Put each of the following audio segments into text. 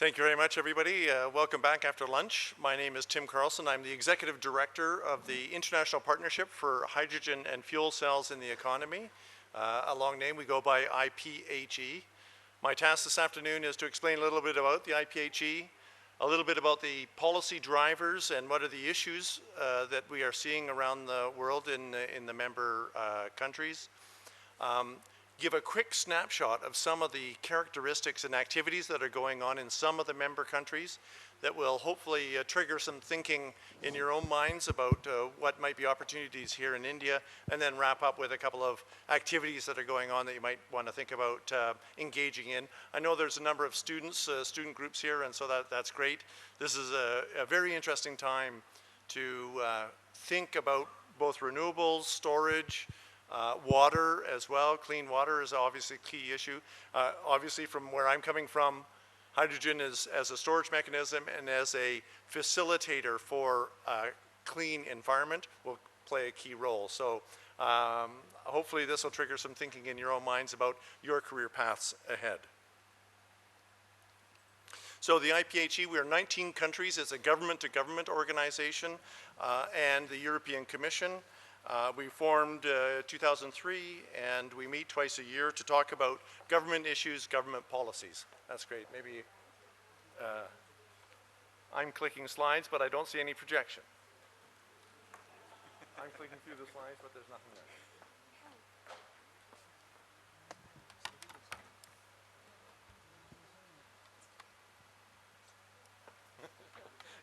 Thank you very much, everybody. Welcome back after lunch. My name is Tim Karlsson. I'm the Executive Director of the International Partnership for Hydrogen and Fuel Cells in the Economy. A long name, we go by IPHE. My task this afternoon is to explain a little bit about the IPHE, a little bit about the policy drivers and what are the issues that we are seeing around the world in the member countries. Give a quick snapshot of some of the characteristics and activities that are going on in some of the member countries that will hopefully trigger some thinking in your own minds about what might be opportunities here in India, and then wrap up with a couple of activities that are going on that you might want to think about engaging in. I know there's a number of students, student groups here, and so that's great. This is a very interesting time to think about both renewables, storage, water as well. Clean water is obviously a key issue. Obviously, from where I'm coming from, hydrogen is as a storage mechanism and as a facilitator for a clean environment will play a key role. So hopefully this will trigger some thinking in your own minds about your career paths ahead. So the IPHE, we are 19 countries. It's a government-to-government organization and the European Commission. We formed 2003, and we meet twice a year to talk about government issues, government policies. That's great. Maybe I'm clicking slides, but I don't see any projection. I'm clicking through the slides, but there's nothing there.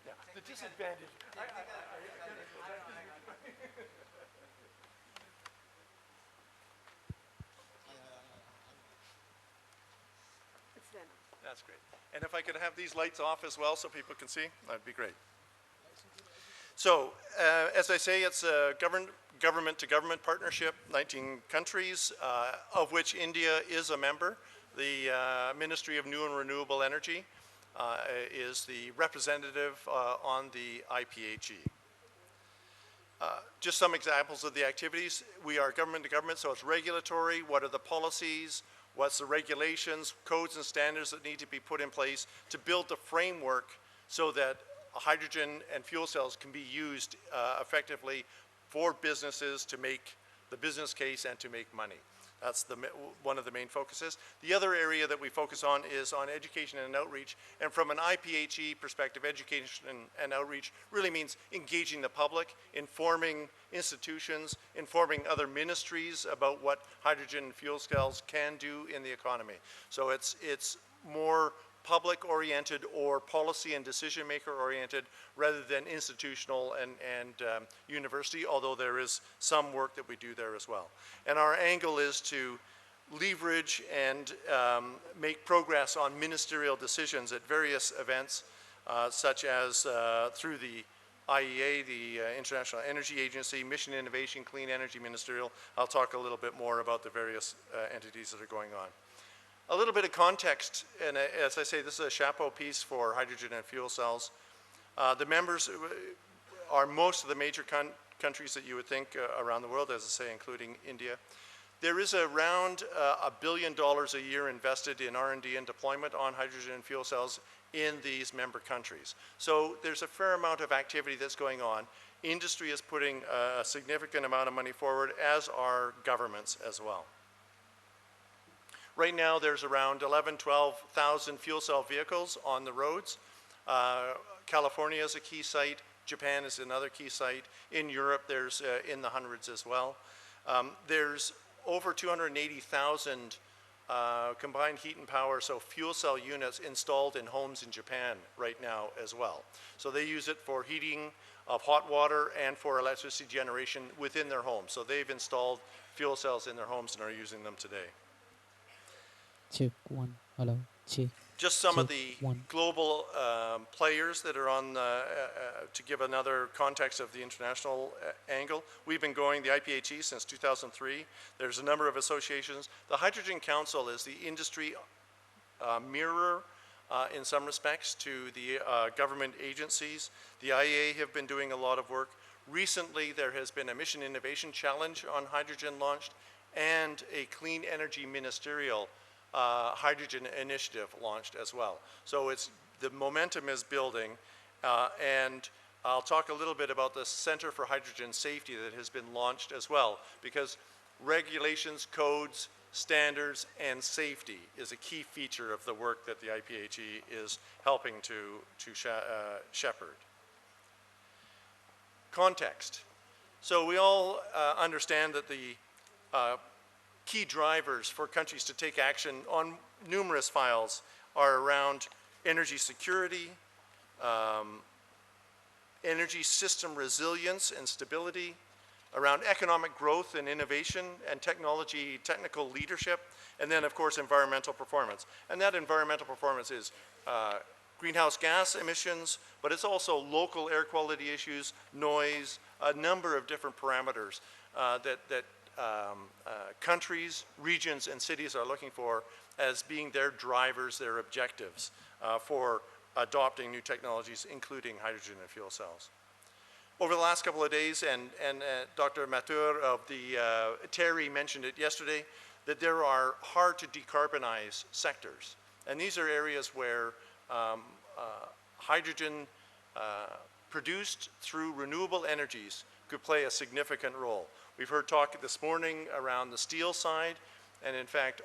Yeah, the disadvantage. That's great. And if I could have these lights off as well so people can see, that'd be great. So, as I say, it's a government-to-government partnership, 19 countries, of which India is a member. The Ministry of New and Renewable Energy is the representative on the IPHE. Just some examples of the activities. We are government-to-government, so it's regulatory. What are the policies? What's the regulations, codes and standards that need to be put in place to build the framework so that hydrogen and fuel cells can be used effectively for businesses to make the business case and to make money. That's one of the main focuses. The other area that we focus on is on education and outreach. And from an IPHE perspective, education and outreach really means engaging the public, informing institutions, informing other ministries about what hydrogen and fuel cells can do in the economy. So it's more public-oriented or policy and decision-maker oriented rather than institutional and university, although there is some work that we do there as well. And our angle is to leverage and make progress on ministerial decisions at various events, such as through the IEA, the International Energy Agency, Mission Innovation, Clean Energy Ministerial. I'll talk a little bit more about the various entities that are going on. A little bit of context, and as I say, this is a chapeau piece for hydrogen and fuel cells. The members are most of the major countries that you would think around the world, as I say, including India. There is around $1 billion a year invested in R&D and deployment on hydrogen and fuel cells in these member countries. So there's a fair amount of activity that's going on. Industry is putting a significant amount of money forward, as are governments as well. Right now, there's around 12,000 fuel cell vehicles on the roads. California is a key site. Japan is another key site. In Europe, there's in the hundreds as well. There's over 280,000 combined heat and power, so fuel cell units installed in homes in Japan right now as well. So they use it for heating of hot water and for electricity generation within their homes. So they've installed fuel cells in their homes and are using them today. Check one. Hello. Check. Just some Check of the one. global players that are on to give another context of the international angle. We've been going the IPHE since 2003. There's a number of associations. The Hydrogen Council is the industry mirror in some respects to the government agencies. The IEA have been doing a lot of work. Recently, there has been a Mission Innovation Challenge on hydrogen launched and a Clean Energy Ministerial hydrogen initiative launched as well. So it's the momentum is building, and I'll talk a little bit about the Center for Hydrogen Safety that has been launched as well, because regulations, codes, standards, and safety is a key feature of the work that the IPHE is helping to shepherd. Context. So we all understand that the key drivers for countries to take action on numerous files are around energy security, energy system resilience and stability, around economic growth and innovation and technical leadership, and then of course environmental performance. And that environmental performance is greenhouse gas emissions, but it's also local air quality issues, noise, a number of different parameters that countries, regions, and cities are looking for as being their drivers, their objectives for adopting new technologies, including hydrogen and fuel cells. Over the last couple of days, and Dr. Mathur of the Terry mentioned it yesterday, that there are hard to decarbonize sectors. And these are areas where hydrogen produced through renewable energies could play a significant role. We've heard talk this morning around the steel side, and in fact,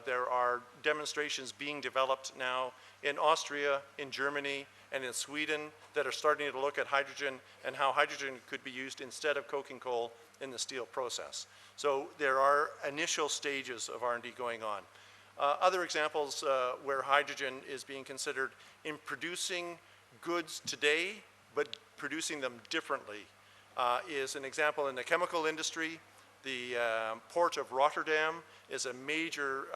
there are demonstrations being developed now in Austria, in Germany, and in Sweden that are starting to look at hydrogen and how hydrogen could be used instead of coking coal in the steel process. So there are initial stages of R&D going on. Other examples where hydrogen is being considered in producing goods today, but producing them differently, is an example in the chemical industry. The port of Rotterdam is a major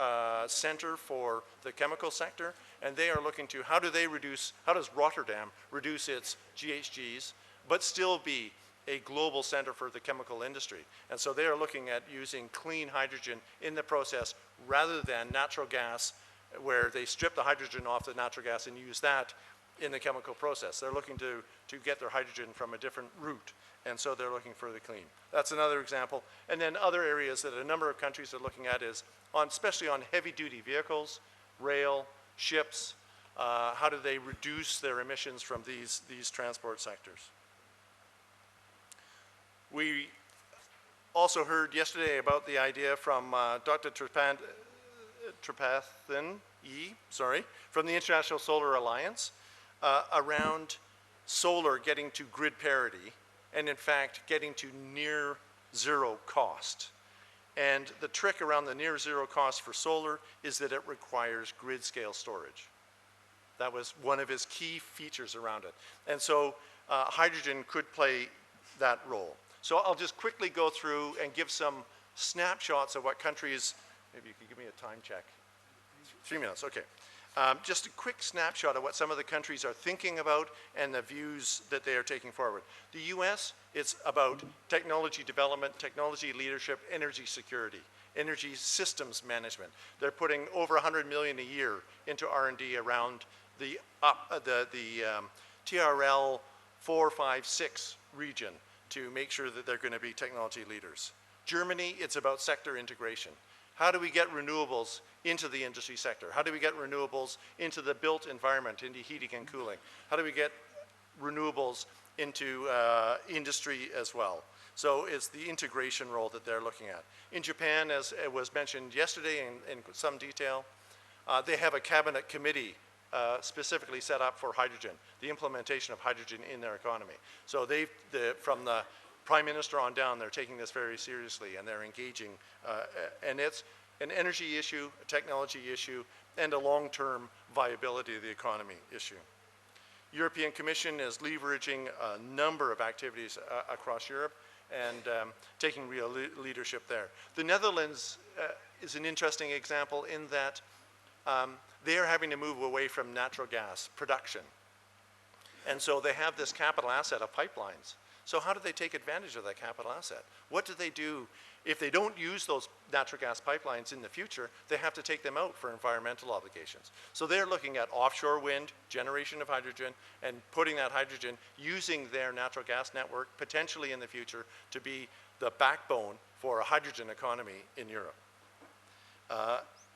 center for the chemical sector, and they are looking to how does Rotterdam reduce its GHGs, but still be a global center for the chemical industry. And so they are looking at using clean hydrogen in the process rather than natural gas, where they strip the hydrogen off the natural gas and use that in the chemical process. They're looking to get their hydrogen from a different route, and so they're looking for the clean. That's another example. And then other areas that a number of countries are looking at is, especially on heavy-duty vehicles, rail, ships, how do they reduce their emissions from these transport sectors? We also heard yesterday about the idea from Dr. Tripathan from the International Solar Alliance around solar getting to grid parity and in fact getting to near zero cost. And the trick around the near zero cost for solar is that it requires grid scale storage. That was one of his key features around it. And so hydrogen could play that role. So I'll just quickly go through and give some snapshots of what countries, maybe you could give me a time check. 3 minutes, okay. Just a quick snapshot of what some of the countries are thinking about and the views that they are taking forward. The US, it's about technology development, technology leadership, energy security, energy systems management. They're putting over 100 million a year into R&D around the TRL 4, 5, 6 region to make sure that they're going to be technology leaders. Germany, it's about sector integration. How do we get renewables into the industry sector? How do we get renewables into the built environment, into heating and cooling? How do we get renewables into industry as well? So it's the integration role that they're looking at. In Japan, as it was mentioned yesterday in some detail, they have a cabinet committee specifically set up for hydrogen, the implementation of hydrogen in their economy. So from the Prime Minister on down, they're taking this very seriously and they're engaging, and it's an energy issue, a technology issue, and a long-term viability of the economy issue. European Commission is leveraging a number of activities across Europe and taking real leadership there. The Netherlands is an interesting example in that they are having to move away from natural gas production. And so they have this capital asset of pipelines. So how do they take advantage of that capital asset? What do they do if they don't use those natural gas pipelines in the future? They have to take them out for environmental obligations. So they're looking at offshore wind, generation of hydrogen, and putting that hydrogen, using their natural gas network, potentially in the future, to be the backbone for a hydrogen economy in Europe.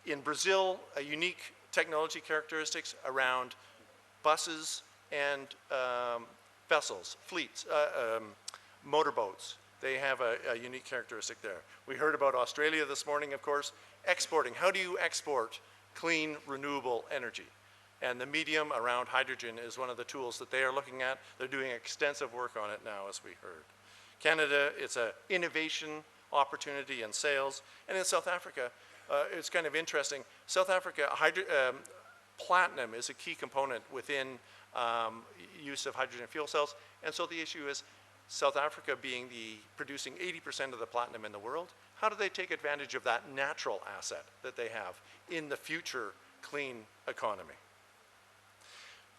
In Brazil, a unique technology characteristics around buses and vessels, fleets, motorboats. They have a unique characteristic there. We heard about Australia this morning, of course. Exporting. How do you export clean, renewable energy? And the medium around hydrogen is one of the tools that they are looking at. They're doing extensive work on it now, as we heard. Canada, it's an innovation opportunity in sales. And in South Africa, it's kind of interesting. South Africa, platinum is a key component within use of hydrogen fuel cells. And so the issue is, South Africa producing 80% of the platinum in the world, how do they take advantage of that natural asset that they have in the future clean economy?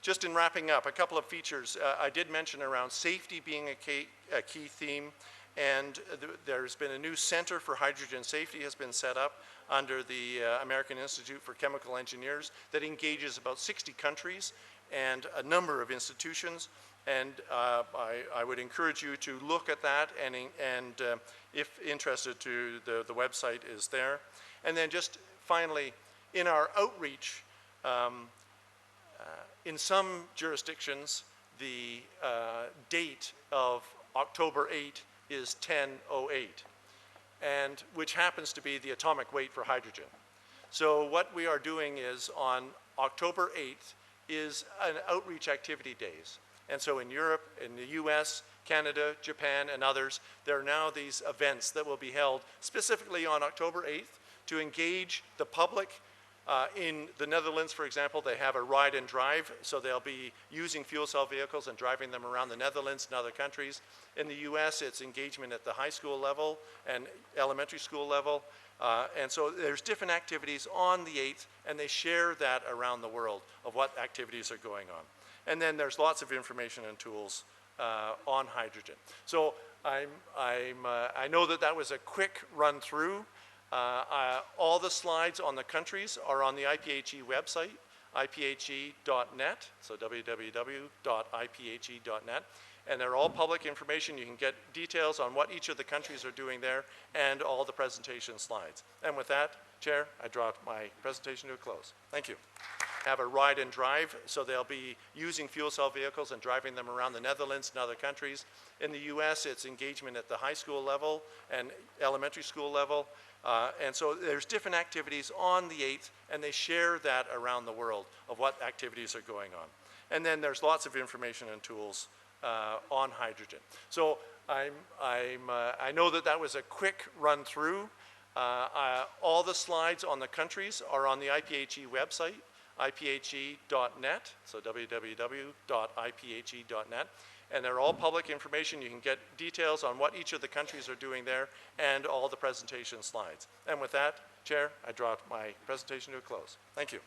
Just in wrapping up, a couple of features. I did mention around safety being a key theme, and there's been a new Center for Hydrogen Safety has been set up under the American Institute for Chemical Engineers that engages about 60 countries and a number of institutions. And I would encourage you to look at that, and if interested, the website is there. And then just finally, in our outreach, in some jurisdictions, the date of October 8 is 10:08, and which happens to be the atomic weight for hydrogen. So what we are doing is on October 8th is an outreach activity days. And so in Europe, in the US, Canada, Japan, and others, there are now these events that will be held specifically on October 8th to engage the public. In the Netherlands, for example, they have a ride and drive, so they'll be using fuel cell vehicles and driving them around the Netherlands and other countries. In the US, it's engagement at the high school level and elementary school level. And so there's different activities on the 8th, and they share that around the world of what activities are going on. And then there's lots of information and tools on hydrogen. So I know that was a quick run through. All the slides on the countries are on the IPHE website, iphe.net, so www.iphe.net. And they're all public information. You can get details on what each of the countries are doing there and all the presentation slides. And with that, Chair, I draw my presentation to a close. Thank you. Have a ride and drive, so they'll be using fuel cell vehicles and driving them around the Netherlands and other countries. In the US, it's engagement at the high school level and elementary school level. And so there's different activities on the 8th, and they share that around the world of what activities are going on. And then there's lots of information and tools on hydrogen. So I know that was a quick run through. All the slides on the countries are on the IPHE website, iphe.net, so www.iphe.net. And they're all public information. You can get details on what each of the countries are doing there and all the presentation slides. And with that, Chair, I draw my presentation to a close. Thank you.